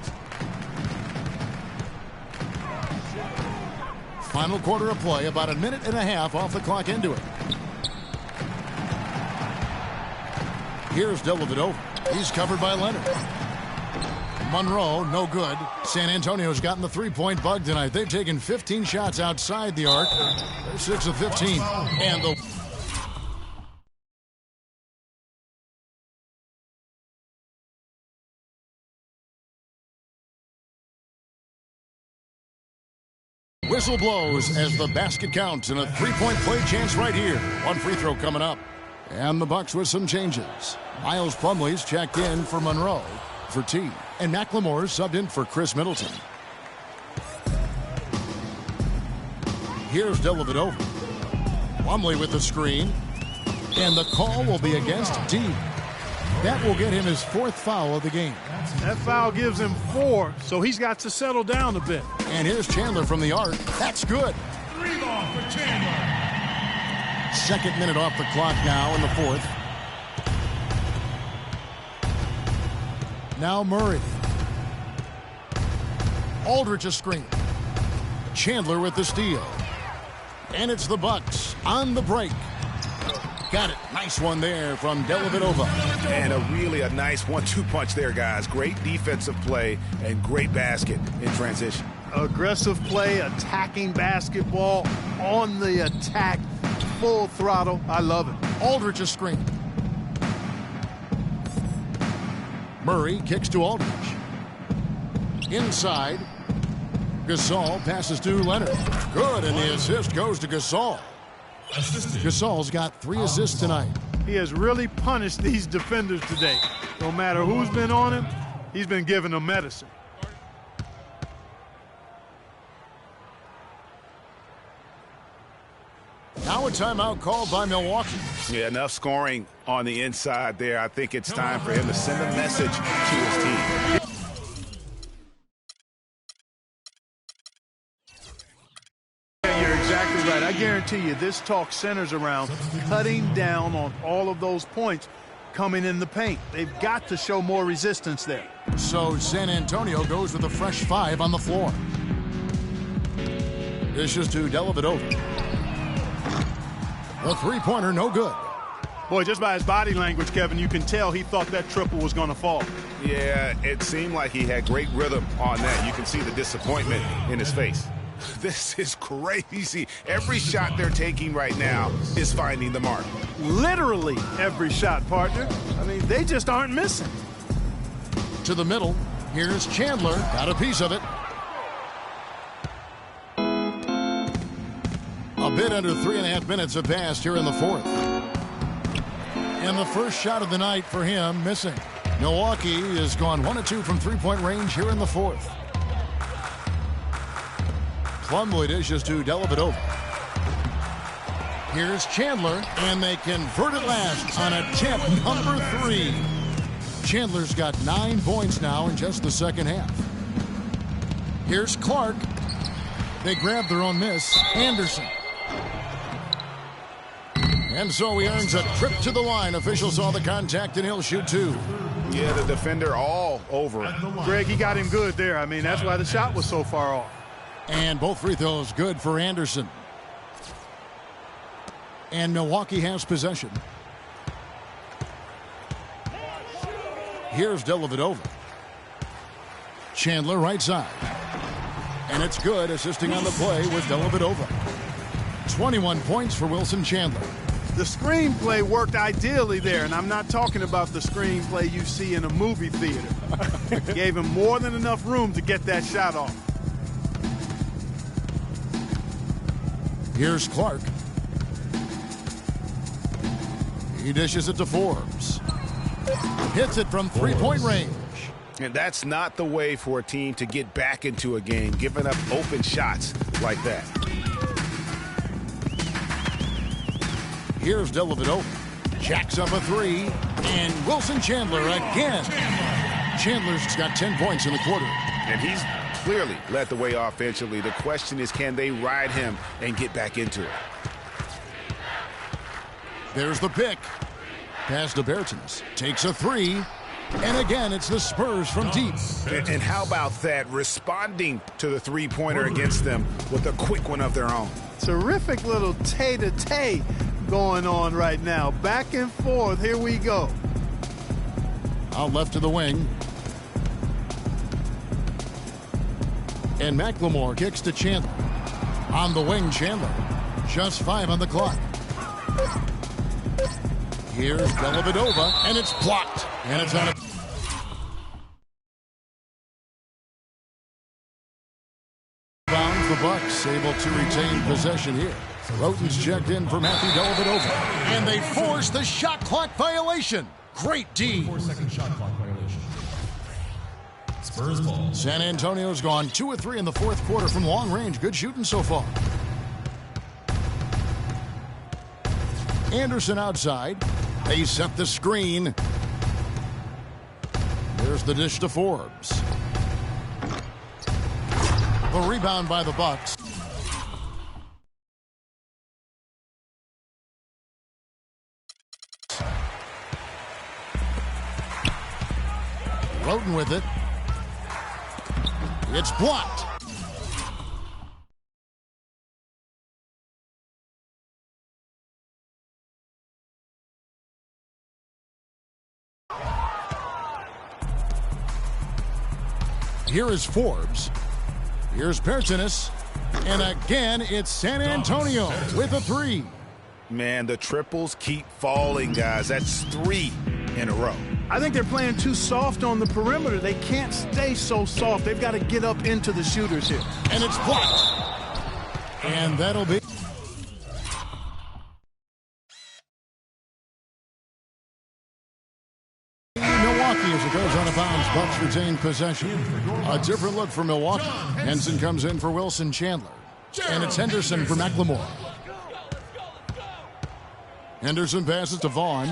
Final quarter of play, about a minute and a half off the clock into it. Here's Dellavedova. He's covered by Leonard. Monroe, no good. San Antonio's gotten the three-point bug tonight. They've taken 15 shots outside the arc. They're 6 of 15. And the whistle blows as the basket counts and a three-point play chance right here. One free throw coming up. And the Bucks with some changes. Miles Plumlee's checked in for Monroe. for T. And McLemore subbed in for Chris Middleton. Here's Dellavedova. Plumlee with the screen. And the call will be against D. That will get him his 4th foul of the game. That foul gives him 4, so he's got to settle down a bit. And here's Chandler from the arc. That's good. 3 ball for Chandler. 2nd minute off the clock now in the 4th. Now Murray. Aldridge a screen. Chandler with the steal. And it's the Bucks on the break. Got it. Nice one there from Dellavedova. And a nice 1-2 punch there, guys. Great defensive play and great basket in transition. Aggressive play, attacking basketball, on the attack, full throttle. I love it. Aldridge a screen. Murray kicks to Aldridge. Inside. Gasol passes to Leonard. Good, and the assist goes to Gasol. Gasol's got 3 assists tonight. He has really punished these defenders today. No matter who's been on him, he's been giving them medicine. Now a timeout called by Milwaukee. Yeah, enough scoring on the inside there. I think it's time for him to send a message to his team. Right. I guarantee you this talk centers around cutting down on all of those points coming in the paint. They've got to show more resistance there. So San Antonio goes with a fresh 5 on the floor. Dishes to Dellavedova. The 3-pointer no good. Boy, just by his body language, Kevin, you can tell he thought that triple was going to fall. Yeah, it seemed like he had great rhythm on that. You can see the disappointment in his face. This is crazy. Every shot they're taking right now is finding the mark. Literally every shot, partner. I mean, they just aren't missing. To the middle. Here's Chandler. Got a piece of it. A bit under 3.5 minutes have passed here in the 4th. And the first shot of the night for him missing. Milwaukee has gone 1 of 2 from 3-point range here in the 4th. Plumlee dishes to Dellavedova. Here's Chandler, and they convert it last on attempt number 3. Chandler's got 9 points now in just the second half. Here's Clark. They grab their own miss. Anderson. And so he earns a trip to the line. Officials saw the contact, and he'll shoot 2. Yeah, the defender all over it. Greg, he got him good there. I mean, that's why the shot was so far off. And both free throws good for Anderson. And Milwaukee has possession. Here's Dellavedova. Chandler right side. And it's good, assisting on the play with Dellavedova. 21 points for Wilson Chandler. The screenplay worked ideally there, and I'm not talking about the screenplay you see in a movie theater. Gave him more than enough room to get that shot off. Here's Clark. He dishes it to Forbes. Hits it from 3-point range. And that's not the way for a team to get back into a game, giving up open shots like that. Here's Dellavedova. Jacks up a 3. And Wilson Chandler again. Chandler's got 10 points in the quarter. And he's clearly led the way offensively. The question is, can they ride him and get back into it? There's the pick. Pass to Bertens. Takes a 3. And again, it's the Spurs from deep. And how about that? Responding to the 3-pointer against them with a quick one of their own. Terrific little tay-to-tay going on right now. Back and forth. Here we go. Out left to the wing. And McLemore kicks to Chandler. On the wing, Chandler. Just 5 on the clock. Here's Dellavedova, and it's blocked. And it's on a... Bound for Bucks, able to retain possession here. Roten's checked in for Matthew Dellavedova. And they force the shot clock violation. Great D. 4-second shot clock violation. First ball. San Antonio's gone 2 of 3 in the fourth quarter from long range. Good shooting so far. Anderson outside. They set the screen. There's the dish to Forbes. The rebound by the Bucks. Roten with it. It's blocked. Here is Forbes. Here's Pertinis. And again, it's San Antonio with a 3. Man, the triples keep falling, guys. That's 3 in a row. I think they're playing too soft on the perimeter. They can't stay so soft. They've got to get up into the shooters here. And it's blocked. And that'll be... Milwaukee as it goes out of bounds. Bucks retain possession. A different look for Milwaukee. Henson comes in for Wilson Chandler. And it's Henderson for McLemore. Henderson passes to Vaughn.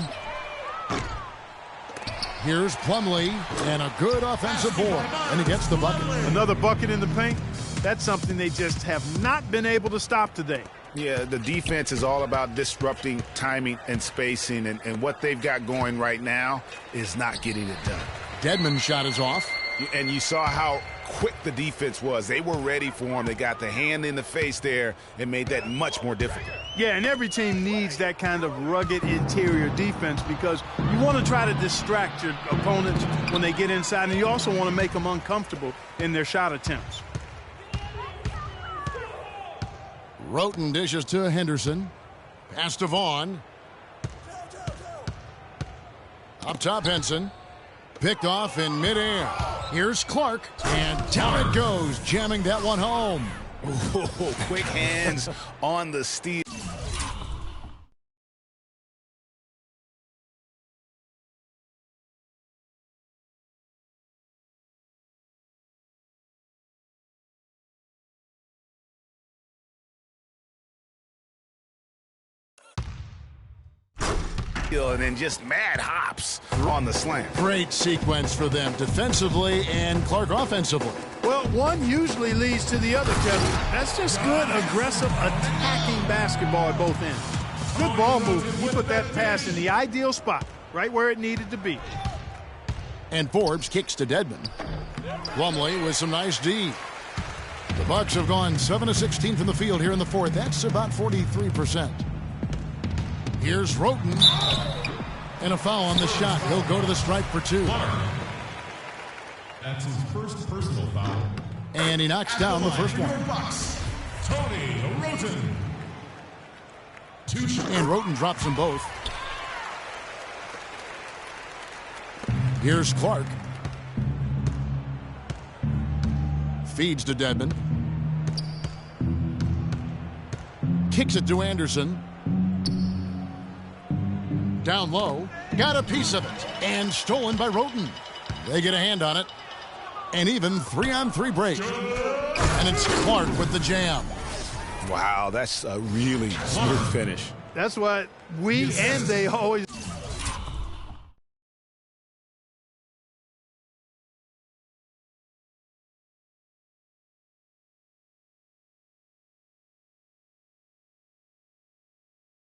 Here's Plumlee, and a good offensive board, and he gets the bucket. Another bucket in the paint. That's something they just have not been able to stop today. Yeah, the defense is all about disrupting timing and spacing, and what they've got going right now is not getting it done. Dedmon's shot is off. And you saw how quick the defense was. They were ready for him. They got the hand in the face there and made that much more difficult. Yeah, and every team needs that kind of rugged interior defense because you want to try to distract your opponents when they get inside, and you also want to make them uncomfortable in their shot attempts. Roten dishes to Henderson. Pass to Vaughn. Up top, Henson. Picked off in midair. Here's Clark, and down it goes, jamming that one home. Ooh, quick hands on the steal. And then just mad hops on the slam. Great sequence for them defensively and Clark offensively. Well, one usually leads to the other, Kevin. That's just good, aggressive, attacking basketball at both ends. Good ball movement. You put that pass in the ideal spot, right where it needed to be. And Forbes kicks to Dedmon. Plumlee with some nice D. The Bucks have gone 7 of 16 from the field here in the fourth. That's about 43%. Here's Roten. And a foul on the shot. He'll go to the stripe for 2. That's his first personal foul. And he knocks down the first one. Tony Roten. 2 shots. And Roten drops them both. Here's Clark. Feeds to Dedmon. Kicks it to Anderson. Down low, got a piece of it, and stolen by Roten. They get a hand on it, and even 3-on-3 break. And it's Clark with the jam. Wow, that's a really smooth finish. That's what we and they always...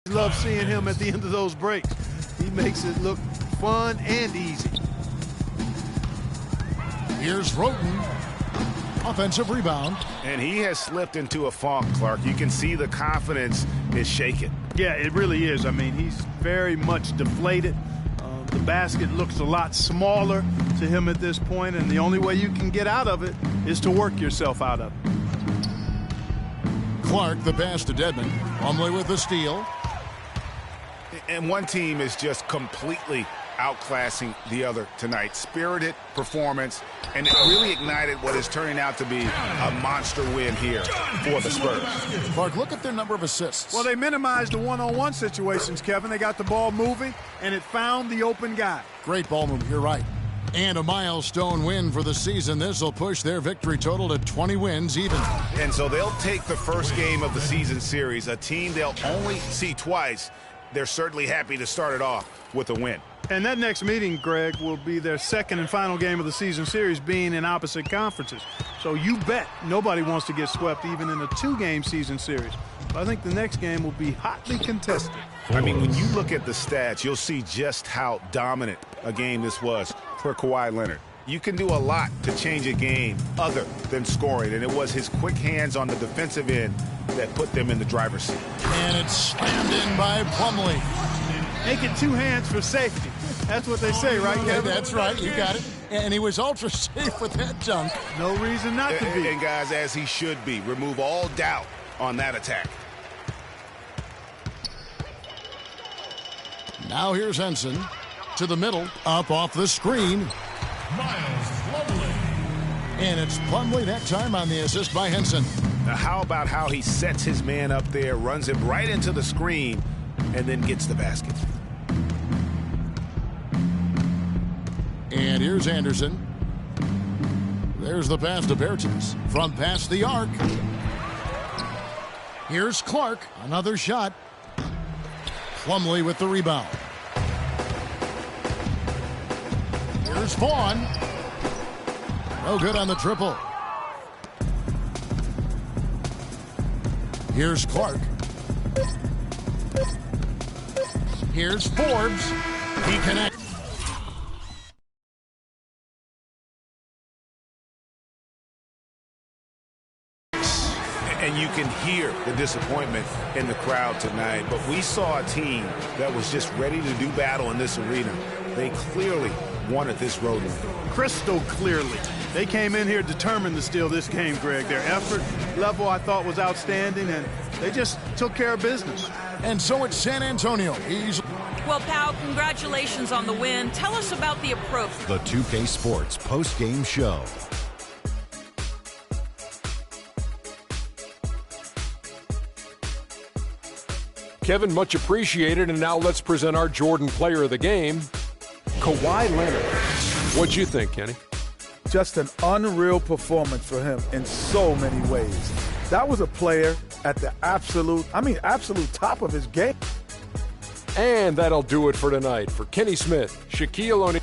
love seeing him at the end of those breaks. He makes it look fun and easy. Here's Roten. Offensive rebound. And he has slipped into a funk, Clark. You can see the confidence is shaken. Yeah, it really is. I mean, he's very much deflated. The basket looks a lot smaller to him at this point, and the only way you can get out of it is to work yourself out of it. Clark, the pass to Dedmon. Plumlee with the steal. And one team is just completely outclassing the other tonight. Spirited performance, and it really ignited what is turning out to be a monster win here for the Spurs. Clark, look at their number of assists. Well, they minimized the one-on-one situations, Kevin. They got the ball moving, and it found the open guy. Great ball move, you're right. And a milestone win for the season. This will push their victory total to 20 wins even. And so they'll take the first game of the season series, a team they'll only see twice. They're certainly happy to start it off with a win. And that next meeting, Greg, will be their second and final game of the season series, being in opposite conferences. So you bet nobody wants to get swept even in a 2-game season series. But I think the next game will be hotly contested. I mean, when you look at the stats, you'll see just how dominant a game this was for Kawhi Leonard. You can do a lot to change a game other than scoring, and it was his quick hands on the defensive end that put them in the driver's seat. And it's slammed in by Plumlee. Make it 2 hands for safety. That's what they say, right, Kevin? That's right. You got it. And he was ultra safe with that dunk. No reason not to be. And guys, as he should be. Remove all doubt on that attack. Now here's Henson to the middle, up off the screen. Miles Plumlee. And it's Plumlee that time on the assist by Henson. Now, how about how he sets his man up there, runs him right into the screen, and then gets the basket. And here's Anderson. There's the pass to Bertens from past the arc. Here's Clark, another shot. Plumlee with the rebound. Here's Vaughn. No good on the triple. Here's Clark. Here's Forbes. He connects. And you can hear the disappointment in the crowd tonight. But we saw a team that was just ready to do battle in this arena. They clearly wanted this road win. Crystal clearly. They came in here determined to steal this game, Greg. Their effort level, I thought, was outstanding, and they just took care of business. And so it's San Antonio. Well, Pal, congratulations on the win. Tell us about the approach. The 2K Sports post-game show. Kevin, much appreciated. And now let's present our Jordan player of the game, Kawhi Leonard. What'd you think, Kenny? Just an unreal performance for him in so many ways. That was a player at the absolute top of his game. And that'll do it for tonight. For Kenny Smith, Shaquille O'Neal.